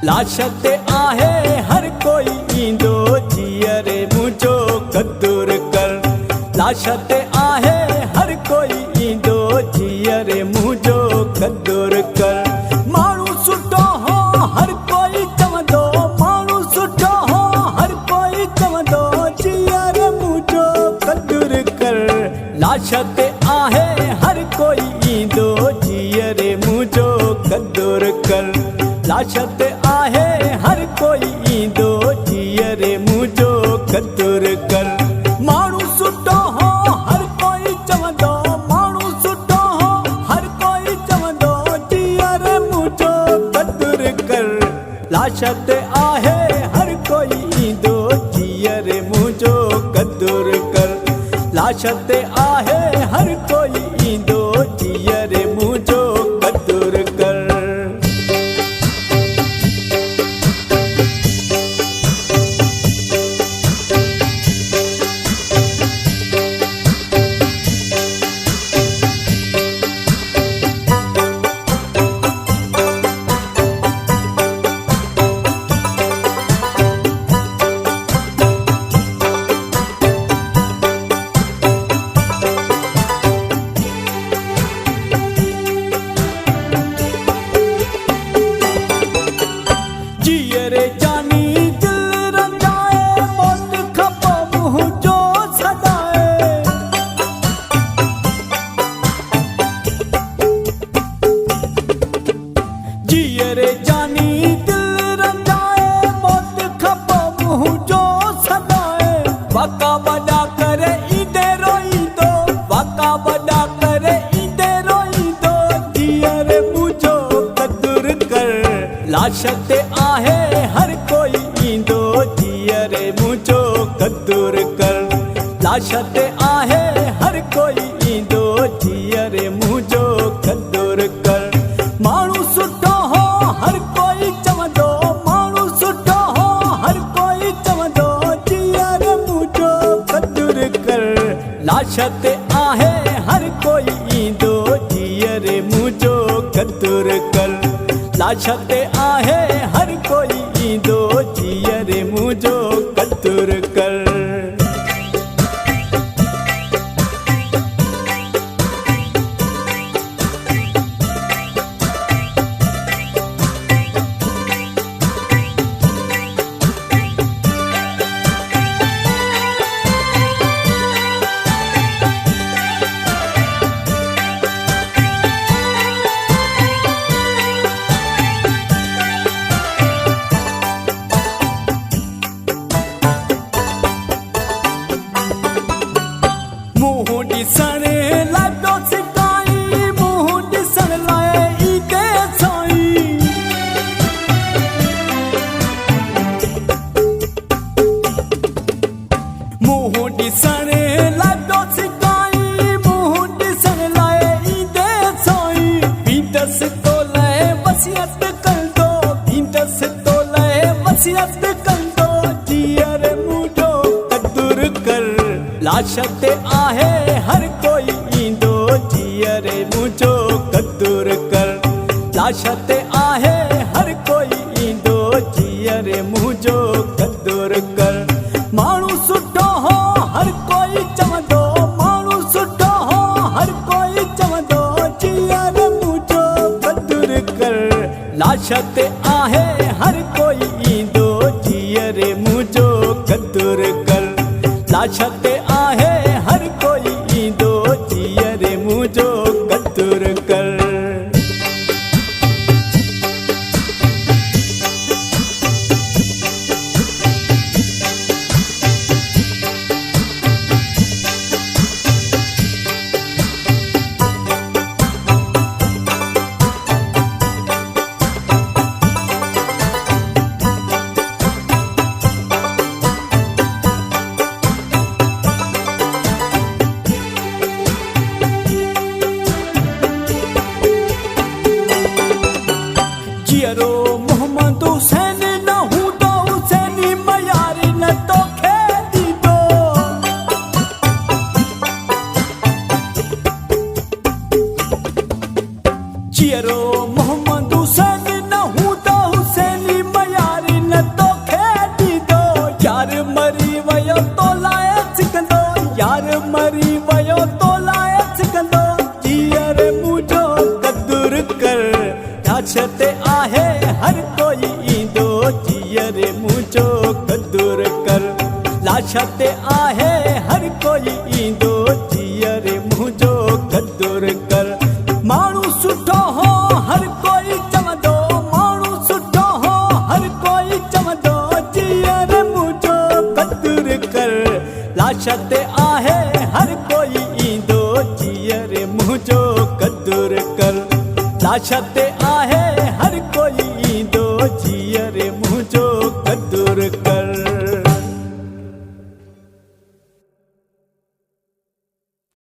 लाश ते आहे हर कोई ईंदो जीअरे मुंहिंजो क़दुर कर। लाश ते आहे हर कोई ईंदो जीअरे मुंहिंजो क़दुर कर। माण्हू सुठो हो हर कोई चवंदो, माण्हू सुठो हो हर कोई चवंदो जीअरे मुंहिंजो क़दुर कर। लाश ते आहे हर कोई ईंदो जीअरे मुंहिंजो क़दुर कर। लाश ते आहे हर कोई ईंदो जीअरे मुंहिंजो क़दुर कर। माण्हू सुठो हो हर कोई चवंदो, माण्हू सुठो हो हर कोई चवंदो जीअरे मुंहिंजो क़दुर कर। लाश ते आहे हर कोई ईंदो जीअरे मुंहिंजो क़दुर कर। लाश ते आहे हर कोई ईंदो जीअरे मुंहिंजो क़दुर कर। जीअरे जानी दिल रंजाए मौत खपो मुंहुं जो सदाए। जीअरे जानी दिल रंजाए मौत खपो मुंहुं जो सदाए। वाका वॾा करे ईंदे रोईंदो, वाका वॾा करे ईंदे रोईंदो जीअरे मुंहिंजो क़दुर कर। लाश ते आहे हर कोई ईंदो जीअरे मुंहिंजो क़दुर कर। लाश ते आहे हर कोई ईंदो जीअरे मुंहिंजो क़दुर कर। माण्हू सुठो हो हर कोई चवंदो, माण्हू सुठो हो हर कोई चवंदो जीअरे मुंहिंजो क़दुर कर। लाश ते आहे हर कोई ईंदो जीअरे मुंहिंजो क़दुर कर। लाश ते आहे हर कोई ईंदो जीअरे मुंहिंजो क़दुर कर। मुंहुं ॾिसण लाइ पियो सिकाई, मुंहुं ॾिसण लाइ ईंदे साईं। मुंहुं ॾिसण लाइ पियो सिकाई, मुंहुं ॾिसण लाइ ईंदे साईं। बींदसि तो लाइ वसियत कंदो, बींदसि तो लाइ वसियत कंदो जीअरे मुंहिंजो क़दुर कर। लाश ते आहे हर कोई ईंदो जीअरे मुंहिंजो क़दुर कर। लाश ते आहे हर कोई ईंदो जीअरे मुंहिंजो क़दुर कर। माण्हू सुठो हो हर कोई चवंदो, माण्हू सुठो हो हर कोई चवंदो जीअरे मुंहिंजो क़दुर कर। लाश ते आहे हर कोई ईंदो जीअरे मुंहिंजो क़दुर कर। लाश ते आहे हर कोई ईंदो जीअरे मुंहिंजो क़दुर कर। जीअरो मोहम्मद हुसैन न हूंदो हुसैनी मयार न तोखे ॾींदो। जीअरो मोहम्मद हुसैन न हूंदो हुसैनी लाश ते आहे हर कोई ईंदो जीअर मुंहिंजो क़दुर कर लाश ते आहे हर कोई ईंदो जीअर मुंहिंजो क़दुर कर माण्हू सुठो हो हर कोई चवंदो माण्हू सुठो हो हर कोई चवंदो जीअर मुंहिंजो क़दुर कर लाश ते आहे हर कोई ईंदो जीअर मुंहिंजो क़दुर कर लाश ते आहे